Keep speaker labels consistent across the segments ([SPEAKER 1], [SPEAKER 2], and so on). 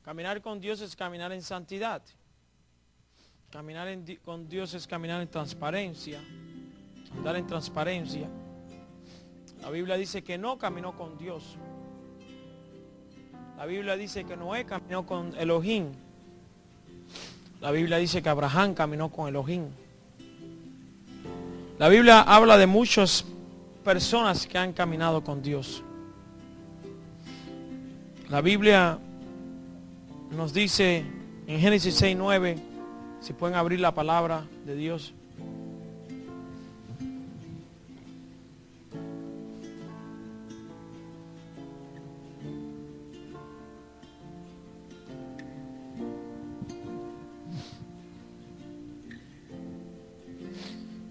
[SPEAKER 1] Caminar con Dios es caminar en santidad. Con Dios es caminar en transparencia. Andar en transparencia. La Biblia dice que no caminó con Dios. La Biblia dice que Noé caminó con Elohim. La Biblia dice que Abraham caminó con Elohim. La Biblia habla de muchas personas que han caminado con Dios. La Biblia nos dice en Génesis 6:9, si pueden abrir la palabra de Dios.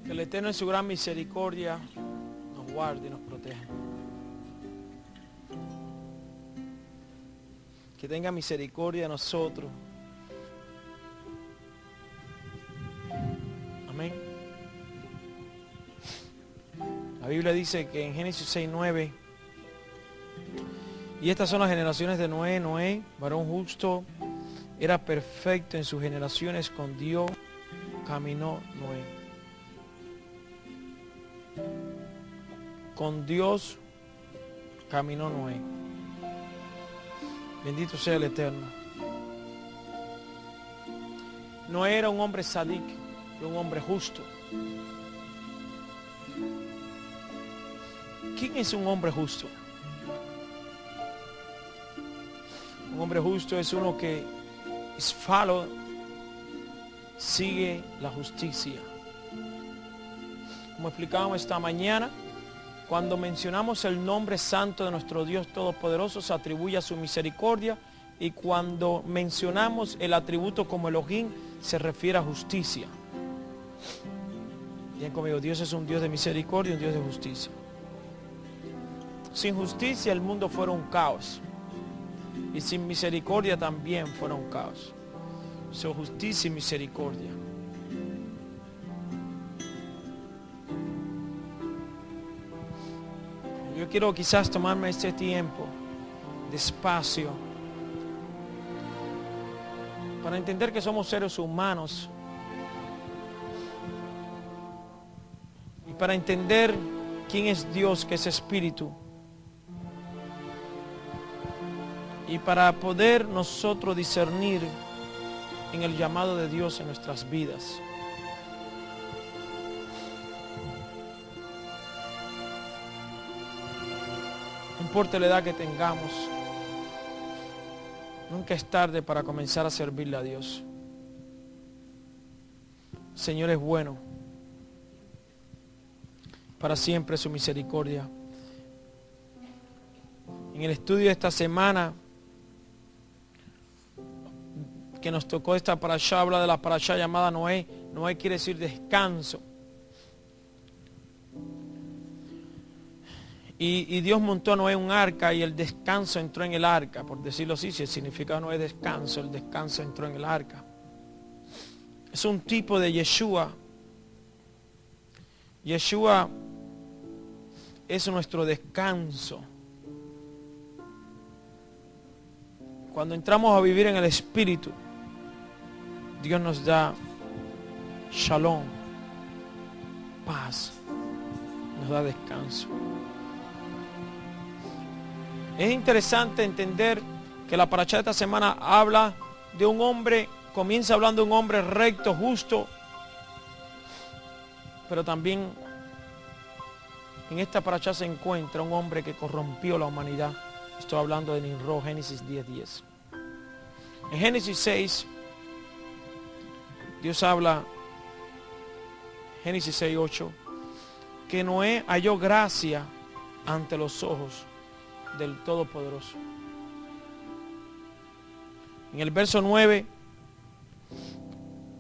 [SPEAKER 1] Que el Eterno en su gran misericordia nos guarde y nos proteja. Que tenga misericordia de nosotros. Amén. La Biblia dice que en Génesis 6:9, y estas son las generaciones de Noé. Noé, varón justo, era perfecto en sus generaciones, con Dios caminó Noé. Con Dios caminó Noé. Bendito sea el Eterno. Noé era un hombre sadik, un hombre justo. ¿Quién es un hombre justo? Un hombre justo es uno que sigue la justicia. Como explicábamos esta mañana, cuando mencionamos el nombre santo de nuestro Dios Todopoderoso, se atribuye a su misericordia, y cuando mencionamos el atributo como Elohim, se refiere a justicia. Bien conmigo, Dios es un Dios de misericordia y un Dios de justicia. Sin justicia el mundo fuera un caos, y sin misericordia también fuera un caos. Su justicia y misericordia. Yo quiero quizás tomarme este tiempo despacio para entender que somos seres humanos y para entender quién es Dios, que es espíritu, y para poder nosotros discernir en el llamado de Dios en nuestras vidas. No importa la edad que tengamos, nunca es tarde para comenzar a servirle a Dios. El Señor es bueno. Para siempre su misericordia. En el estudio de esta semana que nos tocó esta parashá, habla de la parashá llamada Noé. Noé quiere decir descanso. Y Dios montó a Noé un arca, y el descanso entró en el arca, por decirlo así. Si el significado no es descanso, el descanso entró en el arca. Es un tipo de Yeshua. Yeshua es nuestro descanso. Cuando entramos a vivir en el Espíritu, Dios nos da shalom, paz, nos da descanso. Es interesante entender que la parashá de esta semana habla de un hombre, comienza hablando de un hombre recto, justo, pero también en esta parashá se encuentra un hombre que corrompió la humanidad. Estoy hablando de Nimrod, Génesis 10:10. En Génesis 6, Dios habla, Génesis 6:8, que Noé halló gracia ante los ojos del Todopoderoso. En el verso 9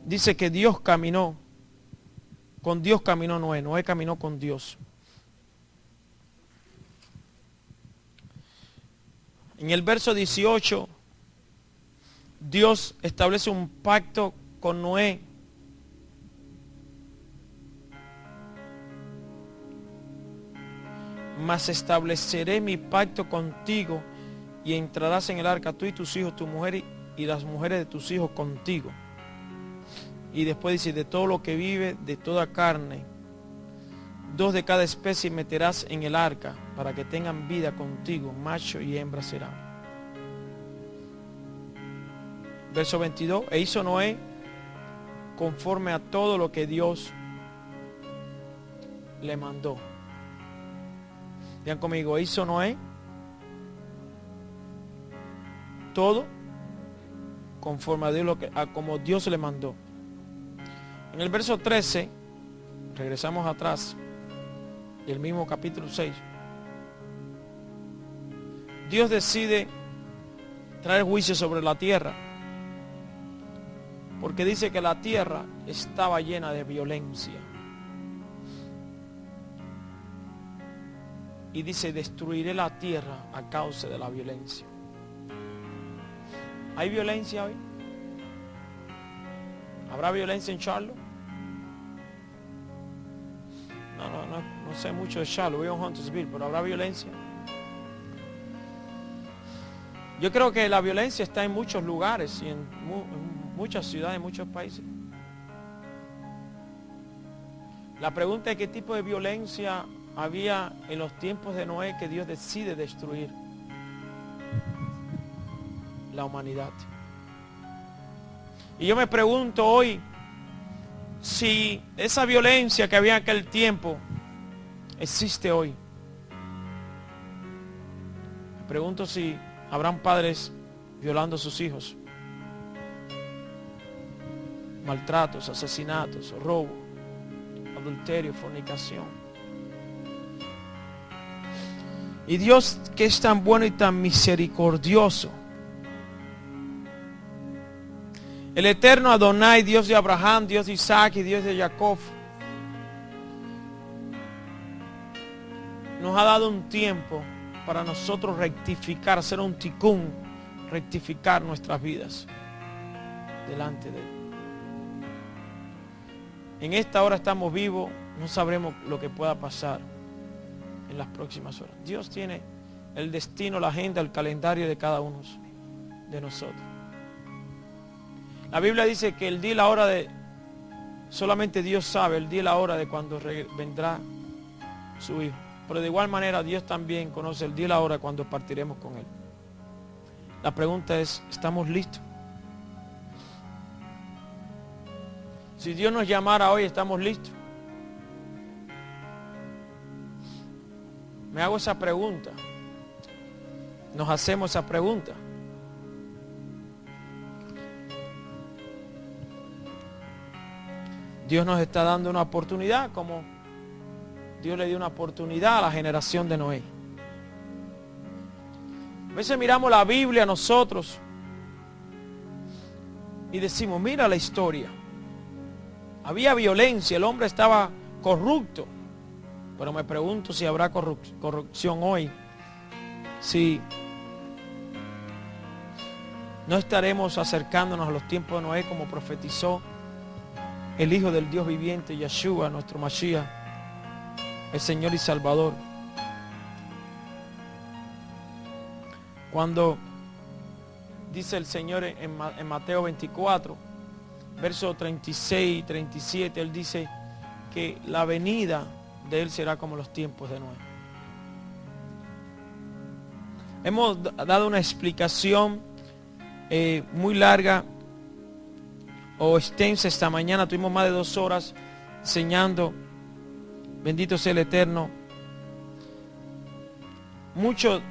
[SPEAKER 1] dice que Dios caminó, con Dios caminó Noé, Noé caminó con Dios. En el verso 18, Dios establece un pacto con Noé. Mas estableceré mi pacto contigo, y entrarás en el arca tú y tus hijos, tu mujer y las mujeres de tus hijos contigo. Y después dice, de todo lo que vive, de toda carne, 2 de cada especie meterás en el arca, para que tengan vida contigo, macho y hembra serán. Verso 22, e hizo Noé conforme a todo lo que Dios le mandó. Digan conmigo, e hizo Noé todo conforme a Dios, como Dios le mandó. En el verso 13, regresamos atrás, del mismo capítulo 6, Dios decide traer juicio sobre la tierra, porque dice que la tierra estaba llena de violencia. Y dice, destruiré la tierra a causa de la violencia. ¿Hay violencia hoy? ¿Habrá violencia en Charlotte? No sé mucho de Charlotte, voy a Huntersville, pero ¿habrá violencia? Yo creo que la violencia está en muchos lugares y en muchas ciudades, en muchos países. La pregunta es qué tipo de violencia había en los tiempos de Noé que Dios decide destruir la humanidad. Y yo me pregunto hoy si esa violencia que había en aquel tiempo existe hoy. Me pregunto si habrán padres violando a sus hijos, maltratos, asesinatos, robo, adulterio, fornicación. Y Dios, que es tan bueno y tan misericordioso, el eterno Adonai, Dios de Abraham, Dios de Isaac y Dios de Jacob, nos ha dado un tiempo para nosotros rectificar, hacer un tikkun, rectificar nuestras vidas delante de Él. En esta hora estamos vivos, no sabremos lo que pueda pasar en las próximas horas. Dios tiene el destino, la agenda, el calendario de cada uno de nosotros. La Biblia dice que el día y la hora solamente Dios sabe el día y la hora de cuando vendrá su Hijo. Pero de igual manera Dios también conoce el día y la hora cuando partiremos con Él. La pregunta es, ¿estamos listos? Si Dios nos llamara hoy, ¿estamos listos? Me hago esa pregunta. Nos hacemos esa pregunta. Dios nos está dando una oportunidad como Dios le dio una oportunidad a la generación de Noé. A veces miramos la Biblia nosotros y decimos, mira la historia. Había violencia, el hombre estaba corrupto. Pero me pregunto si habrá corrupción hoy. Si no estaremos acercándonos a los tiempos de Noé como profetizó el Hijo del Dios viviente, Yeshua, nuestro Mashiach, el Señor y Salvador. Cuando dice el Señor en Mateo 24, versos 36 y 37, Él dice que la venida de Él será como los tiempos de Noé. Hemos dado una explicación muy larga o extensa esta mañana. Tuvimos más de 2 horas enseñando. Bendito sea el Eterno. Mucho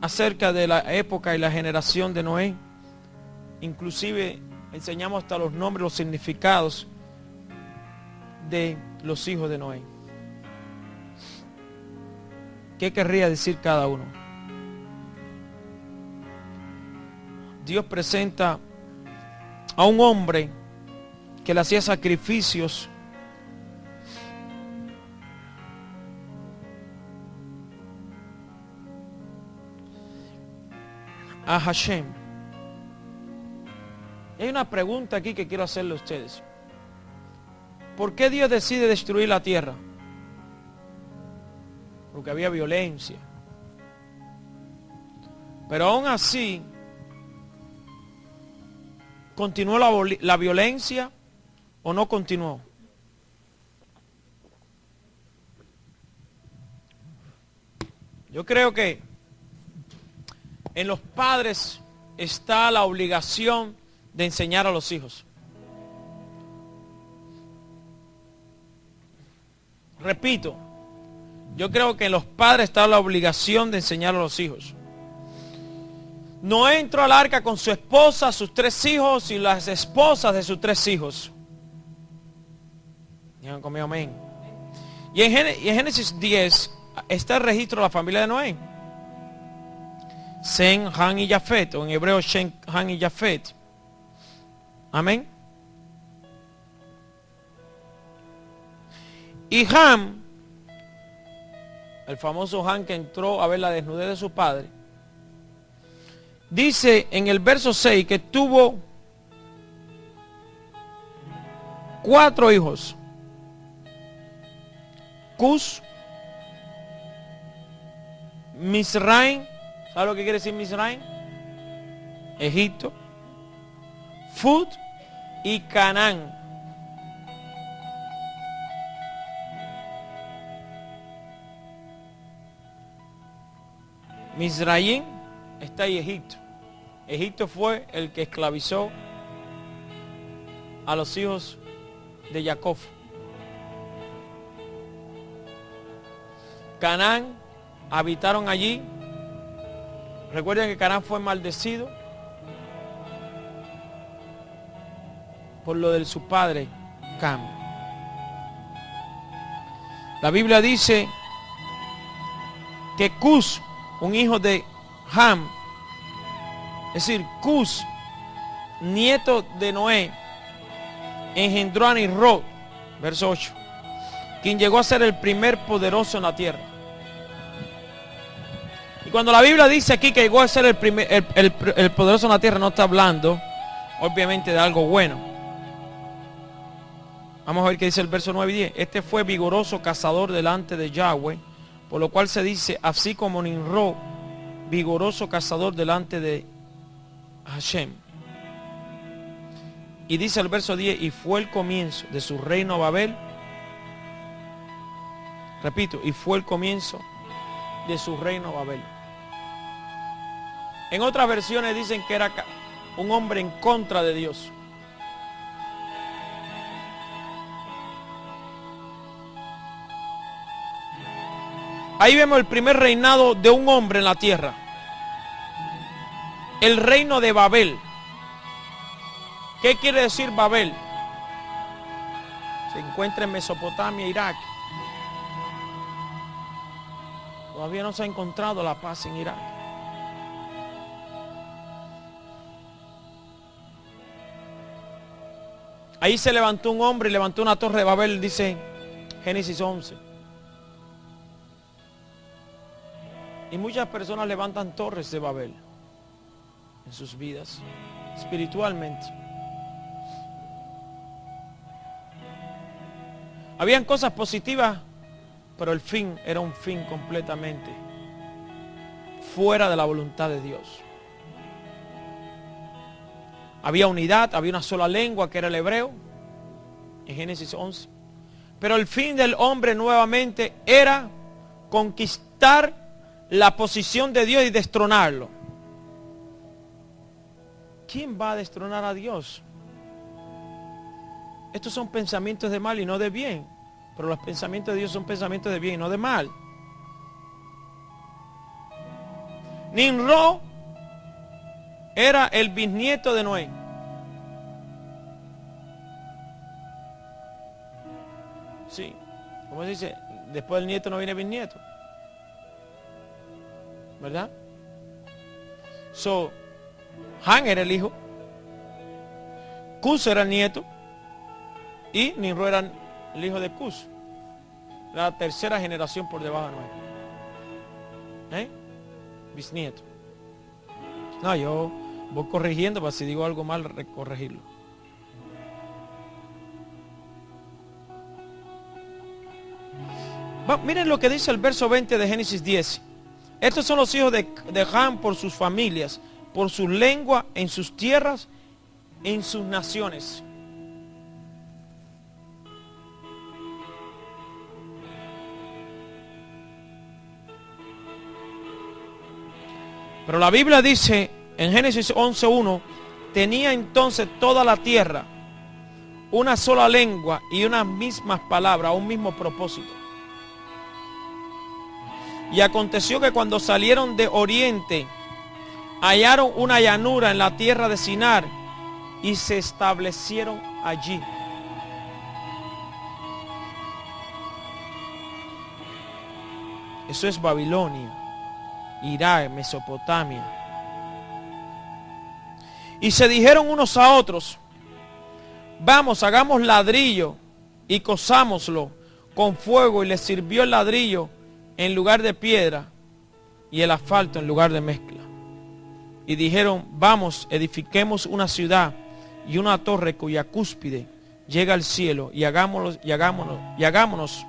[SPEAKER 1] acerca de la época y la generación de Noé. Inclusive enseñamos hasta los nombres, los significados de los hijos de Noé. ¿Qué querría decir cada uno? Dios presenta a un hombre que le hacía sacrificios a Hashem. Hay una pregunta aquí que quiero hacerle a ustedes. ¿Por qué Dios decide destruir la tierra? Porque había violencia. Pero aún así, ¿Continuó la violencia o no continuó? Yo creo que en los padres está la obligación de enseñar a los hijos. Repito, yo creo que en los padres está la obligación de enseñar a los hijos. Noé entró al arca con su esposa, sus 3 hijos y las esposas de sus 3 hijos. Digan conmigo amén. Y en Génesis 10 está el registro de la familia de Noé. Sem, Ham y Jafet, o en hebreo Shem, Ham y Jafet. Amén. Y Ham, el famoso Ham que entró a ver la desnudez de su padre, dice en el verso 6 que tuvo 4 hijos. Cus, Misraim, ¿sabe lo que quiere decir Misraim? Egipto, Fut y Canaán. Misraim está ahí Egipto. Egipto fue el que esclavizó a los hijos de Jacob. Canaán habitaron allí. Recuerden que Canaán fue maldecido por lo de su padre Cam. La Biblia dice que Cus, un hijo de Ham, es decir, Cus, nieto de Noé, engendró a Nimrod, verso 8, quien llegó a ser el primer poderoso en la tierra. Y cuando la Biblia dice aquí que llegó a ser el poderoso en la tierra, no está hablando obviamente de algo bueno. Vamos a ver qué dice el verso 9 y 10. Este fue vigoroso cazador delante de Yahweh, por lo cual se dice, así como Nimrod, vigoroso cazador delante de Hashem. Y dice el verso 10, y fue el comienzo de su reino Babel. Repito, y fue el comienzo de su reino Babel. En otras versiones dicen que era un hombre en contra de Dios. Ahí vemos el primer reinado de un hombre en la tierra. El reino de Babel. ¿Qué quiere decir Babel? Se encuentra en Mesopotamia, Irak. Todavía no se ha encontrado la paz en Irak. Ahí se levantó un hombre y levantó una torre de Babel, dice Génesis 11. Y muchas personas levantan torres de Babel en sus vidas, espiritualmente. Habían cosas positivas, pero el fin era un fin completamente fuera de la voluntad de Dios. Había unidad, había una sola lengua que era el hebreo, en Génesis 11. Pero el fin del hombre nuevamente era conquistar la posición de Dios y destronarlo. ¿Quién va a destronar a Dios? Estos son pensamientos de mal y no de bien. Pero los pensamientos de Dios son pensamientos de bien y no de mal. Nimrod era el bisnieto de Noé. Sí, como se dice, después del nieto no viene bisnieto. ¿Verdad? Han era el hijo, Cus era el nieto y Nimrod era el hijo de Cus. La tercera generación por debajo de Noé. Bisnieto. No, yo voy corrigiendo para si digo algo mal, corregirlo. Miren lo que dice el verso 20 de Génesis 10. Estos son los hijos de Ham por sus familias, por su lengua, en sus tierras, en sus naciones. Pero la Biblia dice en Génesis 11:1, tenía entonces toda la tierra una sola lengua y unas mismas palabras, un mismo propósito. Y aconteció que cuando salieron de oriente, hallaron una llanura en la tierra de Sinar y se establecieron allí. Eso es Babilonia, Irak, Mesopotamia. Y se dijeron unos a otros, vamos, hagamos ladrillo y cosámoslo con fuego, y les sirvió el ladrillo en lugar de piedra y el asfalto en lugar de mezcla. Y dijeron, vamos, edifiquemos una ciudad y una torre cuya cúspide llega al cielo, y hagámonos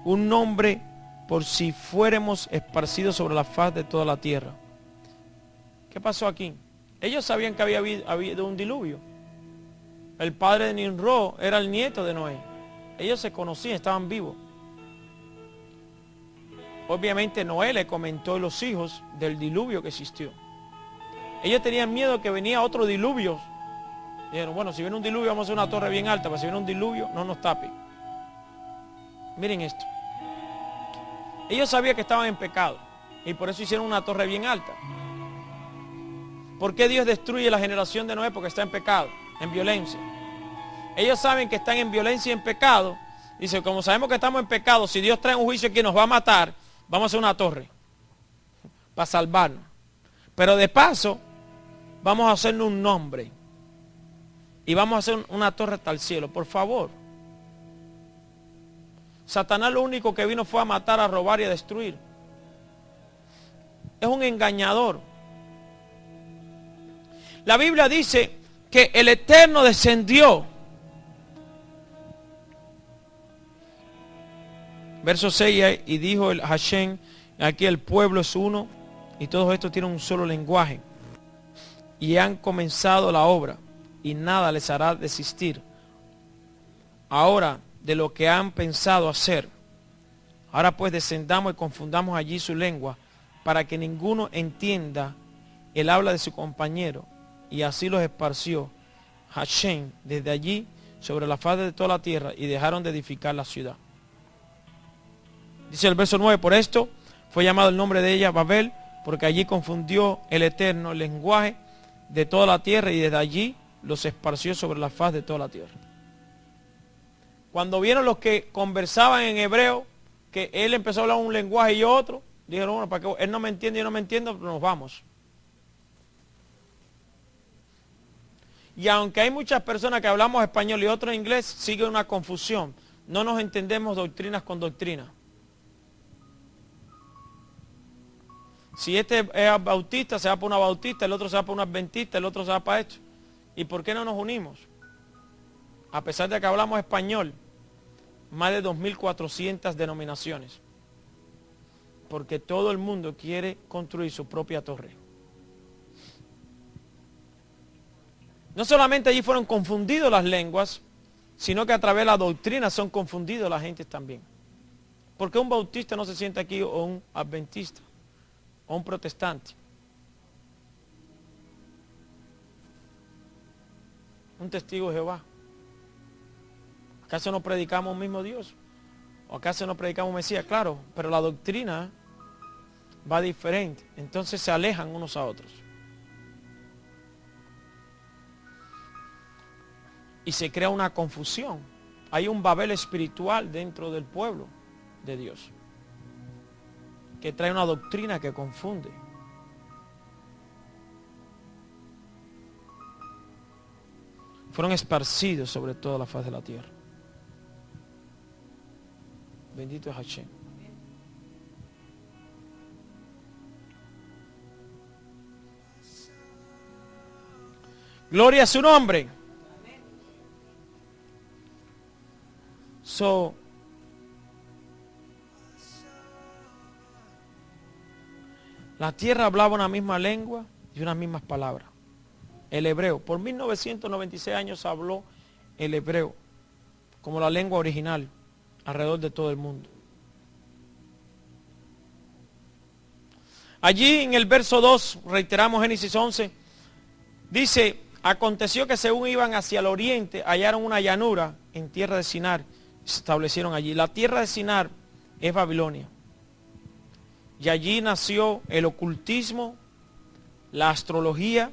[SPEAKER 1] un nombre por si fuéramos esparcidos sobre la faz de toda la tierra. ¿Qué pasó aquí? Ellos sabían que había habido un diluvio. El padre de Nimrod era el nieto de Noé. Ellos se conocían, estaban vivos. Obviamente Noé le comentó a los hijos del diluvio que existió. Ellos tenían miedo que venía otro diluvio. Dijeron, bueno, si viene un diluvio vamos a hacer una torre bien alta, pero si viene un diluvio no nos tape. Miren esto. Ellos sabían que estaban en pecado y por eso hicieron una torre bien alta. ¿Por qué Dios destruye la generación de Noé? Porque está en pecado, en violencia. Ellos saben que están en violencia y en pecado. Dice, como sabemos que estamos en pecado, si Dios trae un juicio que nos va a matar, vamos a hacer una torre para salvarnos. Pero de paso, vamos a hacernos un nombre. Y vamos a hacer una torre hasta el cielo, por favor. Satanás lo único que vino fue a matar, a robar y a destruir. Es un engañador. La Biblia dice que el Eterno descendió. Verso 6, y dijo el Hashem, aquí el pueblo es uno, y todos estos tienen un solo lenguaje. Y han comenzado la obra, y nada les hará desistir ahora de lo que han pensado hacer. Ahora pues descendamos y confundamos allí su lengua, para que ninguno entienda el habla de su compañero. Y así los esparció Hashem desde allí sobre la faz de toda la tierra, y dejaron de edificar la ciudad. Dice el verso 9, por esto fue llamado el nombre de ella Babel, porque allí confundió el Eterno el lenguaje de toda la tierra, y desde allí los esparció sobre la faz de toda la tierra. Cuando vieron los que conversaban en hebreo, que él empezó a hablar un lenguaje y otro, dijeron, bueno, para que él no me entiende y yo no me entiendo, nos vamos. Y aunque hay muchas personas que hablamos español y otros inglés, sigue una confusión. No nos entendemos doctrinas con doctrinas. Si este es bautista, se va para una bautista, el otro se va para una adventista, el otro se va para esto. ¿Y por qué no nos unimos? A pesar de que hablamos español, más de 2.400 denominaciones. Porque todo el mundo quiere construir su propia torre. No solamente allí fueron confundidos las lenguas, sino que a través de la doctrina son confundidos la gente también. ¿Por qué un bautista no se siente aquí, o un adventista, o un protestante? Un testigo de Jehová. ¿Acaso no predicamos un mismo Dios? ¿O acaso no predicamos un Mesías? Claro, pero la doctrina va diferente. Entonces se alejan unos a otros. Y se crea una confusión. Hay un Babel espiritual dentro del pueblo de Dios, que trae una doctrina que confunde. Fueron esparcidos sobre toda la faz de la tierra. Bendito es Hashem. Gloria a su nombre. La tierra hablaba una misma lengua y unas mismas palabras. el hebreo. Por 1996 años habló el hebreo como la lengua original alrededor de todo el mundo. Allí en el verso 2, reiteramos Génesis 11, dice, aconteció que según iban hacia el oriente, hallaron una llanura en tierra de Sinar, se establecieron allí. La tierra de Sinar es Babilonia. Y allí nació el ocultismo, la astrología.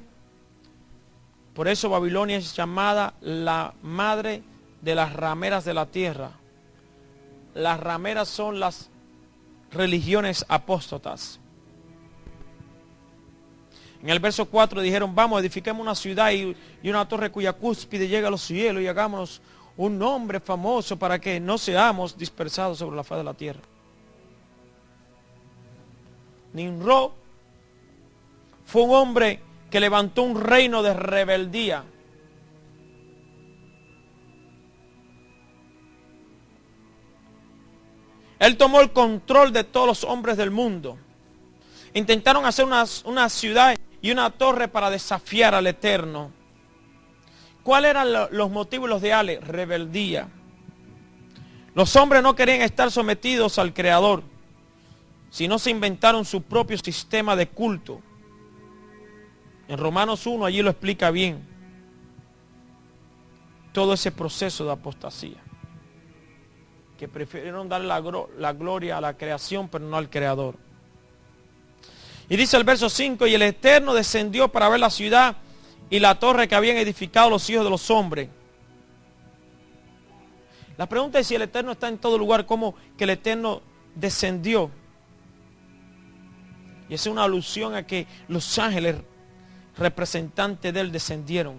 [SPEAKER 1] Por eso Babilonia es llamada la madre de las rameras de la tierra. Las rameras son las religiones apóstatas. En el verso 4 dijeron, vamos, edifiquemos una ciudad y una torre cuya cúspide llega a los cielos y hagámonos un nombre famoso para que no seamos dispersados sobre la faz de la tierra. Nimrod fue un hombre que levantó un reino de rebeldía. Él tomó el control de todos los hombres del mundo. Intentaron hacer una ciudad y una torre para desafiar al Eterno. ¿Cuáles eran los motivos y los ideales? Rebeldía. Los hombres no querían estar sometidos al Creador, sino se inventaron su propio sistema de culto. En Romanos 1 allí lo explica bien. Todo ese proceso de apostasía. Que prefirieron dar la gloria a la creación, pero no al Creador. Y dice el verso 5, y el Eterno descendió para ver la ciudad y la torre que habían edificado los hijos de los hombres. La pregunta es si el Eterno está en todo lugar, ¿cómo que el Eterno descendió? Y es una alusión a que los ángeles representantes de él descendieron.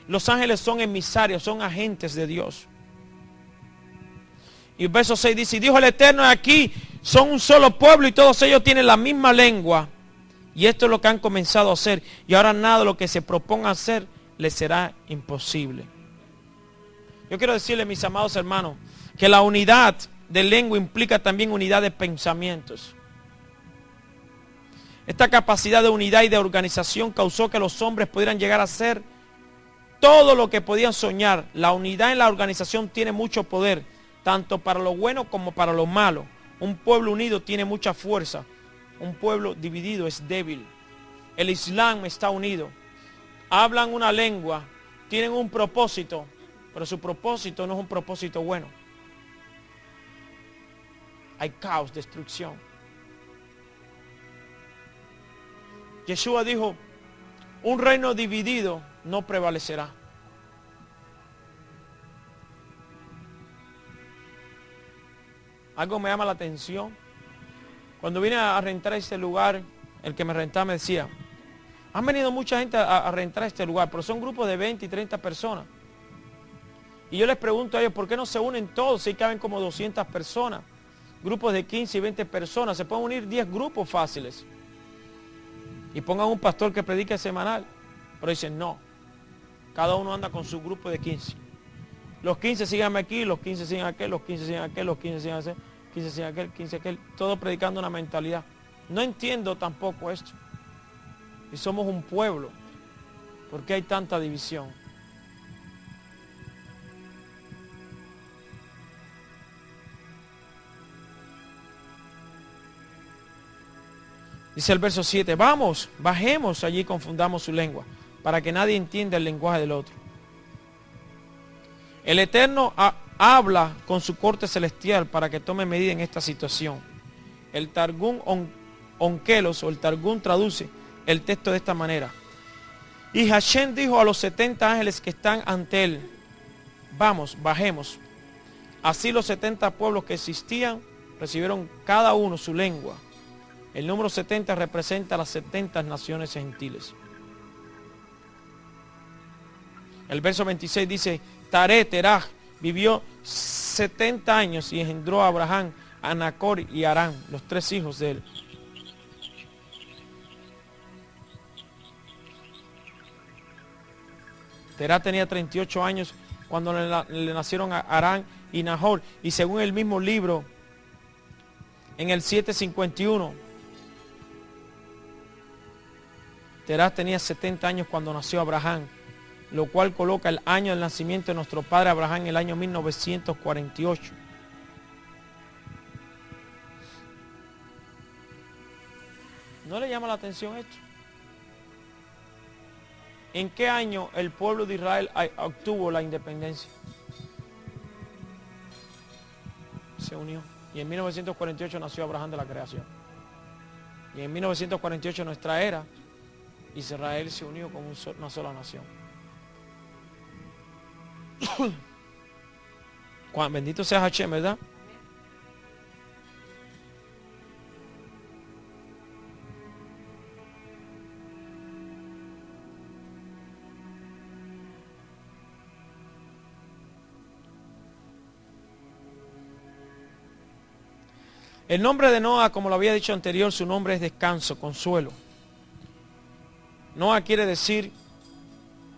[SPEAKER 1] Los ángeles son emisarios, son agentes de Dios. Y el verso 6 dice, y dijo el Eterno, aquí son un solo pueblo y todos ellos tienen la misma lengua. Y esto es lo que han comenzado a hacer. Y ahora nada de lo que se proponga hacer les será imposible. Yo quiero decirle, mis amados hermanos, que la unidad de lengua implica también unidad de pensamientos. Esta capacidad de unidad y de organización causó que los hombres pudieran llegar a ser todo lo que podían soñar. La unidad en la organización tiene mucho poder, tanto para lo bueno como para lo malo. Un pueblo unido tiene mucha fuerza. Un pueblo dividido es débil. El Islam está unido. Hablan una lengua, tienen un propósito, pero su propósito no es un propósito bueno. Hay caos, destrucción. Yeshua dijo, un reino dividido no prevalecerá. Algo me llama la atención. Cuando vine a rentar este lugar, el que me rentaba me decía, han venido mucha gente a rentar este lugar, pero son grupos de 20 y 30 personas. Y yo les pregunto a ellos, ¿por qué no se unen todos? Si caben como 200 personas. Grupos de 15 y 20 personas. Se pueden unir 10 grupos fáciles. Y pongan un pastor que predique semanal. Pero dicen, no. Cada uno anda con su grupo de 15. Los 15 síganme aquí, los 15 sigan aquel, los 15 sigan aquel, los 15 sigan aquel, 15 sigan aquel, 15 aquel. Todo predicando una mentalidad. No entiendo tampoco esto. Y somos un pueblo. ¿Por qué hay tanta división? Dice el verso 7, vamos, bajemos allí y confundamos su lengua, para que nadie entienda el lenguaje del otro. El Eterno habla con su corte celestial para que tome medida en esta situación. El Targum Onkelos o el Targum traduce el texto de esta manera. Y Hashem dijo a los 70 ángeles que están ante él, vamos, bajemos. Así los 70 pueblos que existían recibieron cada uno su lengua. El número 70 representa las 70 naciones gentiles. El verso 26 dice, Terach vivió 70 años y engendró a Abraham, a Nacor y a Harán, los 3 hijos de él. Terach tenía 38 años cuando le nacieron a Harán y Nahor. Y según el mismo libro, en el 751, Terah tenía 70 años cuando nació Abraham, lo cual coloca el año del nacimiento de nuestro padre Abraham en el año 1948. ¿No le llama la atención esto? ¿En qué año el pueblo de Israel obtuvo la independencia? Se unió. Y en 1948 nació Abraham de la creación. Y en 1948 nuestra era, Israel se unió como una sola nación. Bendito sea Hashem, ¿verdad? El nombre de Noah, como lo había dicho anterior, su nombre es descanso, consuelo. Noah quiere decir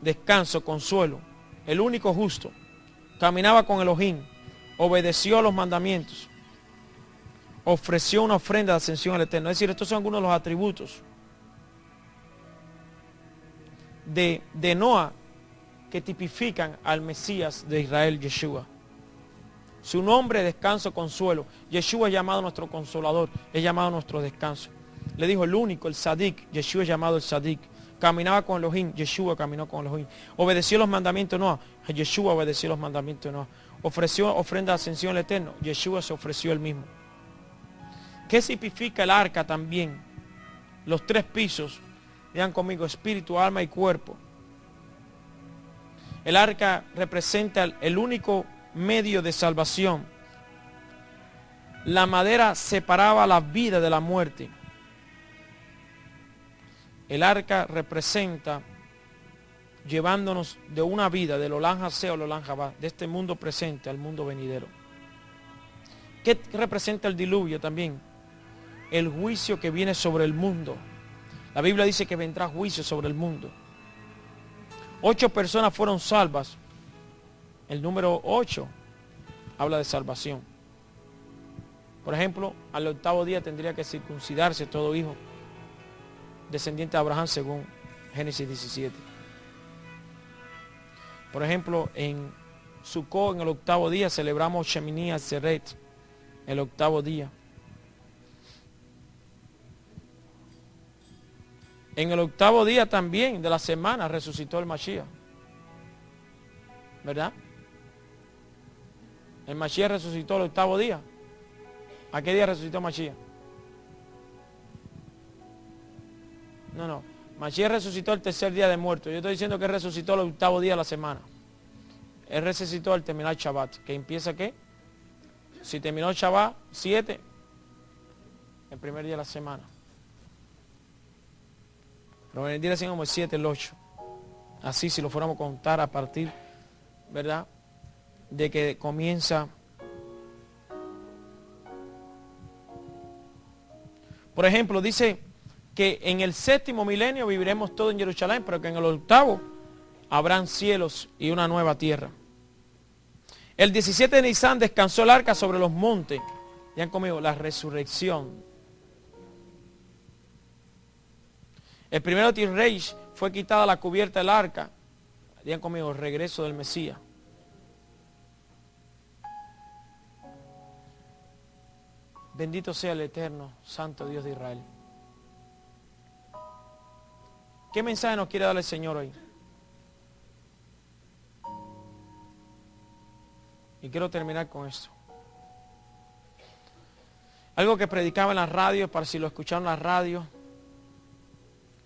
[SPEAKER 1] descanso, consuelo. El único justo. Caminaba con Elohim, obedeció a los mandamientos, ofreció una ofrenda de ascensión al Eterno. Es decir, estos son algunos de los atributos de Noah que tipifican al Mesías de Israel, Yeshua. Su nombre es descanso, consuelo. Yeshua es llamado nuestro consolador, es llamado nuestro descanso. Le dijo el único, el Sadik. Yeshua es llamado el Sadik. Caminaba con Elohim, Yeshua caminó con Elohim. Obedeció los mandamientos de Noah, Yeshua obedeció los mandamientos de Noah. Ofreció ofrenda de ascensión al Eterno, Yeshua se ofreció él mismo. ¿Qué significa el arca también? Los 3 pisos, digan conmigo, espíritu, alma y cuerpo. El arca representa el único medio de salvación. La madera separaba la vida de la muerte. El arca representa llevándonos de una vida, del Olam Hasé o el Olam Habá, de este mundo presente al mundo venidero. ¿Qué representa el diluvio también? El juicio que viene sobre el mundo. La Biblia dice que vendrá juicio sobre el mundo. 8 personas fueron salvas. El número 8 habla de salvación. Por ejemplo, al 8º día tendría que circuncidarse todo hijo descendiente de Abraham según Génesis 17. Por ejemplo, en Sukkot, en el 8º día, celebramos Shemini Atzeret, el 8º día. En el 8º día también de la semana resucitó el Mashiach. ¿Verdad? El Mashiach resucitó el 8º día. ¿A qué día resucitó Mashiach? No. Mashiach resucitó el 3er día de muerto. Yo estoy diciendo que resucitó el 8º día de la semana. Él resucitó al terminar Shabbat. ¿Que empieza qué? Si terminó Shabbat 7, el primer día de la semana. Pero vendría así como el 7, el 8. Así si lo fuéramos a contar a partir, ¿verdad?, de que comienza. Por ejemplo, dice que en el 7º milenio viviremos todos en Jerusalén, pero que en el 8º habrán cielos y una nueva tierra. El 17 de Nisan descansó el arca sobre los montes. Digan conmigo, la resurrección. El 1 de Tisreish fue quitada la cubierta del arca. Digan conmigo, el regreso del Mesías. Bendito sea el eterno, santo Dios de Israel. ¿Qué mensaje nos quiere dar el Señor hoy? Y quiero terminar con esto. Algo que predicaba en la radio, para si lo escucharon en la radio,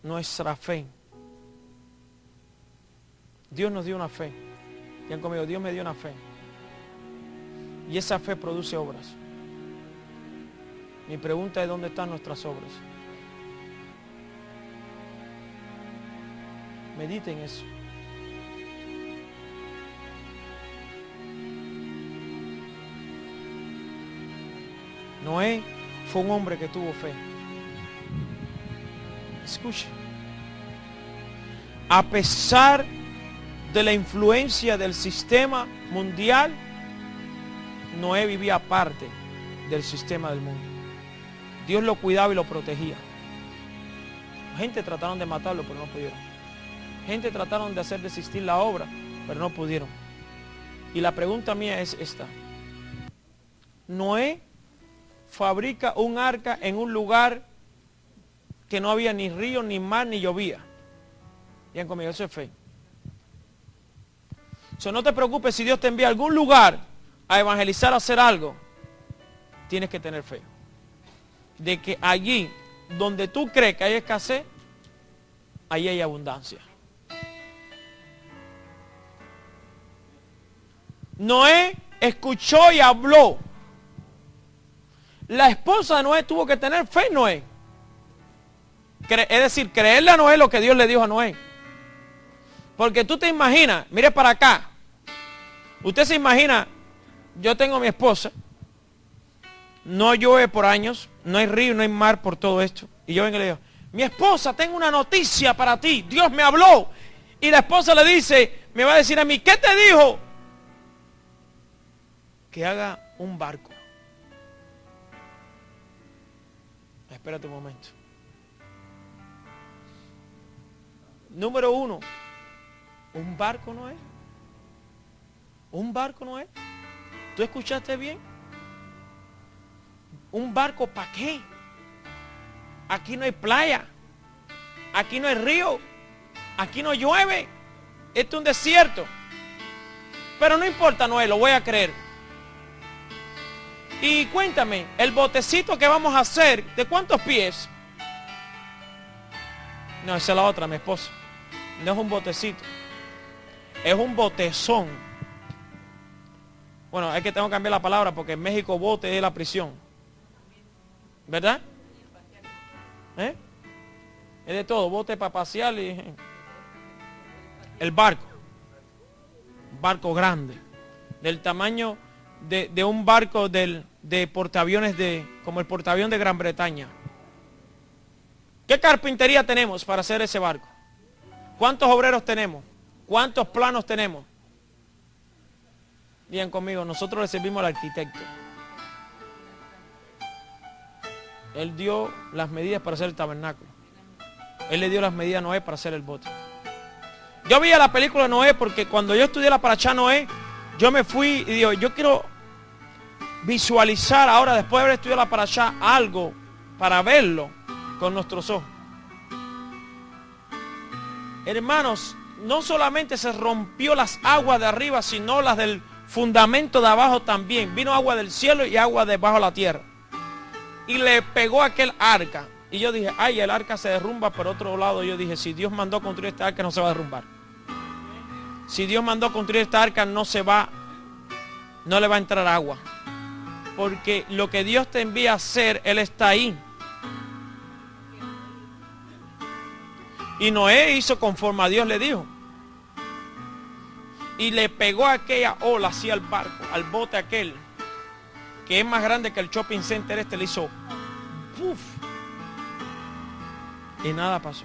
[SPEAKER 1] nuestra fe. Dios nos dio una fe. Digan conmigo, Dios me dio una fe. Y esa fe produce obras. Mi pregunta es, ¿dónde están nuestras obras? Mediten eso. Noé fue un hombre que tuvo fe. Escuche. A pesar de la influencia del sistema mundial, Noé vivía aparte del sistema del mundo. Dios lo cuidaba y lo protegía. Gente trataron de matarlo, pero no pudieron. Gente trataron de hacer desistir la obra, pero no pudieron. Y la pregunta mía es esta. Noé fabrica un arca en un lugar que no había ni río, ni mar, ni llovía. Bien conmigo, eso es fe. No te preocupes si Dios te envía a algún lugar a evangelizar, a hacer algo. Tienes que tener fe. De que allí donde tú crees que hay escasez, ahí hay abundancia. Noé escuchó y habló. La esposa de Noé tuvo que tener fe en Noé. Es decir, creerle a Noé lo que Dios le dijo a Noé. Porque tú te imaginas, mire para acá. Usted se imagina, yo tengo a mi esposa, no llueve por años, no hay río, no hay mar por todo esto. Y yo vengo y le digo, mi esposa, tengo una noticia para ti, Dios me habló. Y la esposa le dice, me va a decir a mí, ¿qué te dijo? Que haga un barco. Espérate un momento. Número 1, un barco no es. Un barco no es. ¿Tú escuchaste bien? ¿Un barco para qué? Aquí no hay playa. Aquí no hay río. Aquí no llueve. Esto es un desierto. Pero no importa, Noé, lo voy a creer. Y cuéntame, el botecito que vamos a hacer, ¿de cuántos pies? No, esa es la otra, mi esposa. No es un botecito. Es un botezón. Bueno, es que tengo que cambiar la palabra porque en México bote es la prisión. ¿Verdad? ¿Eh? Es de todo, bote para pasear y... El barco. Barco grande. Del tamaño de un barco de portaaviones como el portaavión de Gran Bretaña. ¿Qué carpintería tenemos para hacer ese barco? ¿Cuántos obreros tenemos? ¿Cuántos planos tenemos? Bien conmigo, nosotros le servimos al arquitecto. Él dio las medidas para hacer el tabernáculo. Él le dio las medidas a Noé para hacer el bote. Yo vi la película de Noé porque cuando yo estudié la Parashá Noé, yo me fui y digo, yo quiero visualizar ahora, después de haber estudiado la Parashá, algo para verlo con nuestros ojos. Hermanos, no solamente se rompió las aguas de arriba, sino las del fundamento de abajo también. Vino agua del cielo y agua debajo de la tierra. Y le pegó aquel arca. Y yo dije, ay, el arca se derrumba. Por otro lado, yo dije, si Dios mandó construir esta arca, no se va a derrumbar. Si Dios mandó construir esta arca, no le va a entrar agua. Porque lo que Dios te envía a hacer, Él está ahí. Y Noé hizo conforme a Dios le dijo. Y le pegó aquella ola así al barco, al bote aquel, que es más grande que el shopping center este, le hizo ¡puf! Y nada pasó.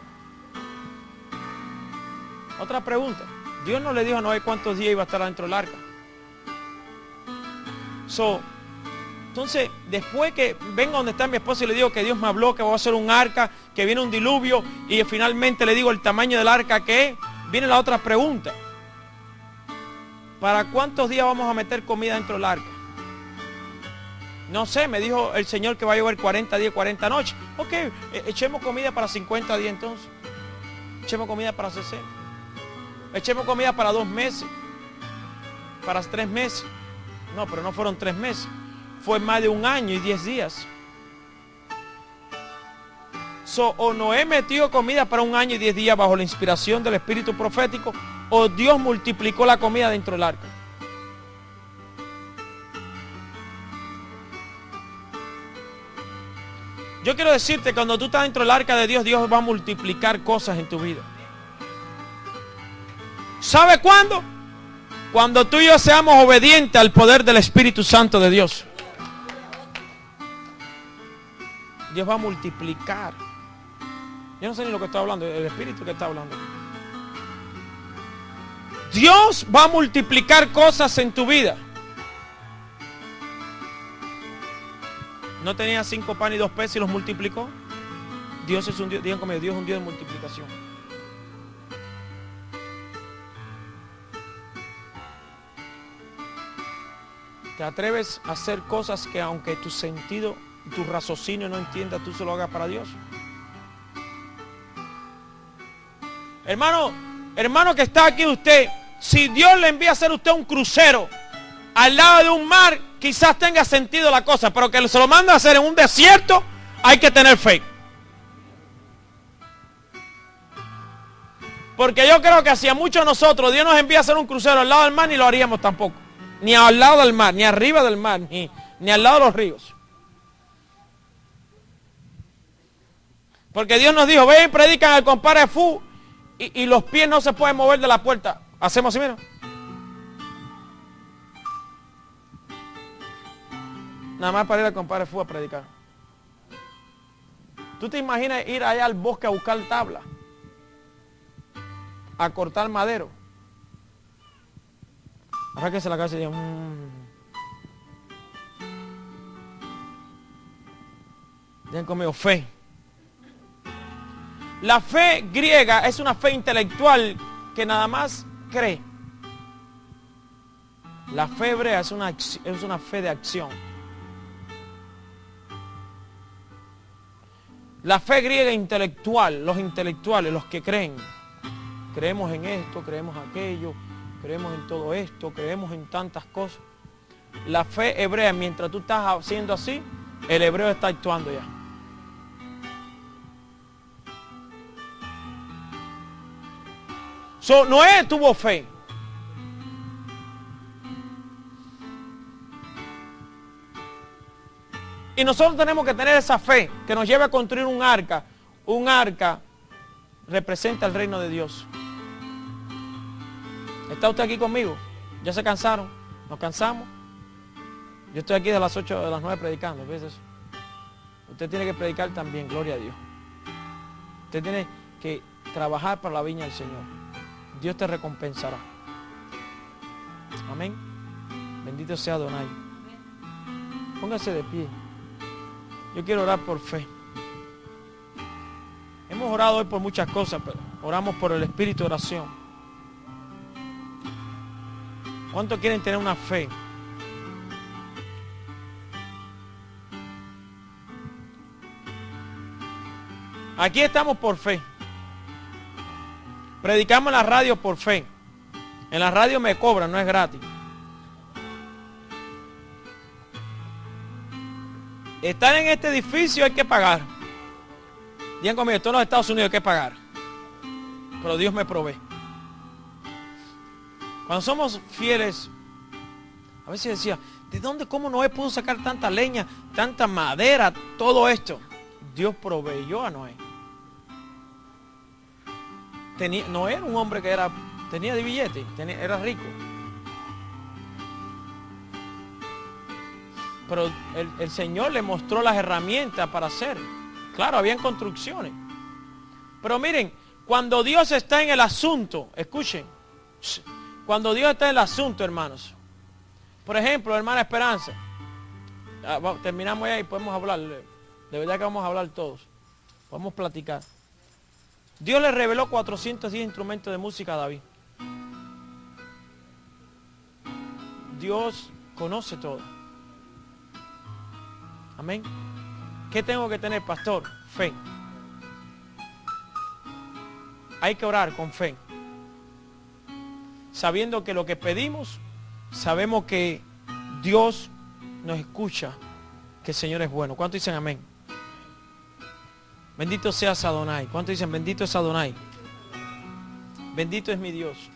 [SPEAKER 1] Otra pregunta. Dios no le dijo a Noé cuántos días iba a estar dentro del arca. Entonces, después que vengo donde está mi esposa y le digo que Dios me habló, que voy a hacer un arca, que viene un diluvio, y finalmente le digo el tamaño del arca que es, viene la otra pregunta. ¿Para cuántos días vamos a meter comida dentro del arca? No sé, me dijo el Señor que va a llover 40 días, 40 noches. Ok, echemos comida para 50 días entonces. Echemos comida para 60. Echemos comida para 2 meses. Para 3 meses. No, pero no fueron 3 meses. Fue más de 1 año y 10 días. O Noé metió comida para 1 año y 10 días bajo la inspiración del espíritu profético, o Dios multiplicó la comida dentro del arca. Yo quiero decirte, cuando tú estás dentro del arca de Dios, Dios va a multiplicar cosas en tu vida. ¿Sabe cuándo? Cuando tú y yo seamos obedientes al poder del Espíritu Santo de Dios. Dios va a multiplicar. Yo no sé ni lo que estoy hablando, el Espíritu que está hablando. Dios va a multiplicar cosas en tu vida. ¿No tenía 5 panes y 2 peces y los multiplicó? Dios es un Dios, digan conmigo, Dios es un Dios de multiplicación. Te atreves a hacer cosas que aunque tu sentido, tu raciocinio no entienda, tú se lo hagas para Dios. Hermano que está aquí usted, si Dios le envía a hacer usted un crucero al lado de un mar, quizás tenga sentido la cosa, pero que se lo manda a hacer en un desierto, hay que tener fe. Porque yo creo que hacia muchos de nosotros, Dios nos envía a hacer un crucero al lado del mar, ni lo haríamos tampoco. Ni al lado del mar, ni arriba del mar, ni al lado de los ríos. Porque Dios nos dijo, ven y predican al compadre Fu, y los pies no se pueden mover de la puerta. Hacemos así, mira. Nada más para ir al compadre Fu a predicar. ¿Tú te imaginas ir allá al bosque a buscar tabla? A cortar madero. Arráquese la cabeza y diga, Digan conmigo, fe. La fe griega es una fe intelectual que nada más cree. La fe hebrea es una fe de acción. La fe griega intelectual, los intelectuales, los que creen. Creemos en esto, creemos en aquello, creemos en todo esto, creemos en tantas cosas. La fe hebrea, mientras tú estás haciendo así, el hebreo está actuando ya. Noé tuvo fe. Y nosotros tenemos que tener esa fe que nos lleve a construir un arca. Un arca representa el reino de Dios. ¿Está usted aquí conmigo? ¿Ya se cansaron? ¿Nos cansamos? Yo estoy aquí de las 8 de las 9 predicando. ¿Ves eso? Usted tiene que predicar también, gloria a Dios. Usted tiene que trabajar para la viña del Señor. Dios te recompensará. Amén. Bendito sea Adonai. Póngase de pie. Yo quiero orar por fe. Hemos orado hoy por muchas cosas, pero oramos por el espíritu de oración. ¿Cuántos quieren tener una fe? Aquí estamos por fe. Predicamos en la radio por fe. En la radio me cobran, no es gratis. Estar en este edificio hay que pagar. Digan conmigo, esto en los Estados Unidos hay que pagar. Pero Dios me provee. Cuando somos fieles, a veces decía, ¿de dónde, cómo Noé pudo sacar tanta leña, tanta madera, todo esto? Dios proveyó a Noé. Noé era un hombre que tenía de billete, era rico. Pero el Señor le mostró las herramientas para hacer. Claro, habían construcciones. Pero miren, cuando Dios está en el asunto, escuchen, cuando Dios está en el asunto, hermanos. Por ejemplo, hermana Esperanza, terminamos ya y podemos hablar, de verdad que vamos a hablar todos. Podemos platicar. Dios le reveló 410 instrumentos de música a David. Dios conoce todo. Amén. ¿Qué tengo que tener, pastor? Fe. Hay que orar con fe. Sabiendo que lo que pedimos, sabemos que Dios nos escucha, que el Señor es bueno. ¿Cuántos dicen amén? Bendito seas Adonai. ¿Cuántos dicen bendito es Adonai? Bendito es mi Dios.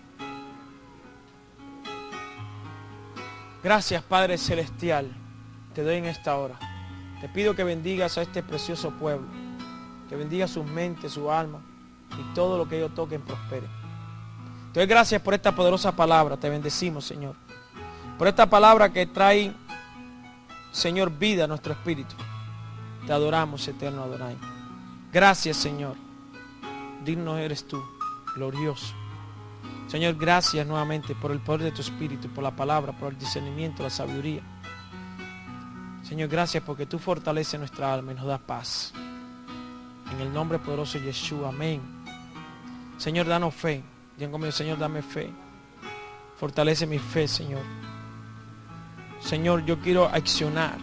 [SPEAKER 1] Gracias, Padre Celestial, te doy en esta hora. Te pido que bendigas a este precioso pueblo, que bendiga sus mentes, su alma, y todo lo que ellos toquen prospere. Te doy gracias por esta poderosa palabra, te bendecimos, Señor. Por esta palabra que trae, Señor, vida a nuestro espíritu. Te adoramos, eterno Adonai. Gracias, Señor. Digno eres tú, glorioso. Señor, gracias nuevamente por el poder de tu espíritu, por la palabra, por el discernimiento, la sabiduría. Señor, gracias porque tú fortaleces nuestra alma y nos das paz. En el nombre poderoso de Yeshua. Amén. Señor, danos fe. Digan conmigo, Señor, dame fe. Fortalece mi fe, Señor. Señor, yo quiero accionar.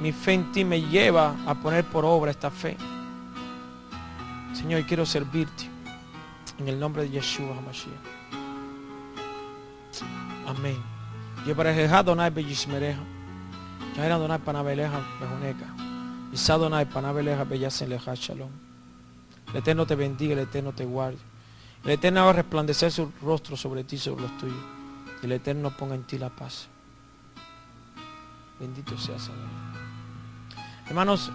[SPEAKER 1] Mi fe en ti me lleva a poner por obra esta fe. Señor, yo quiero servirte. En el nombre de Yeshua HaMashiach. Amén. Yebarejeja Donai Beyishmereja. Yaira Donai Panabeleja Bejuneka. Isa Donai Panabeleja Beyaseleja Shalom. El Eterno te bendiga, el Eterno te guarde. El Eterno haga resplandecer su rostro sobre ti, sobre los tuyos. Y el Eterno ponga en ti la paz. Bendito sea Señor. Hermanos,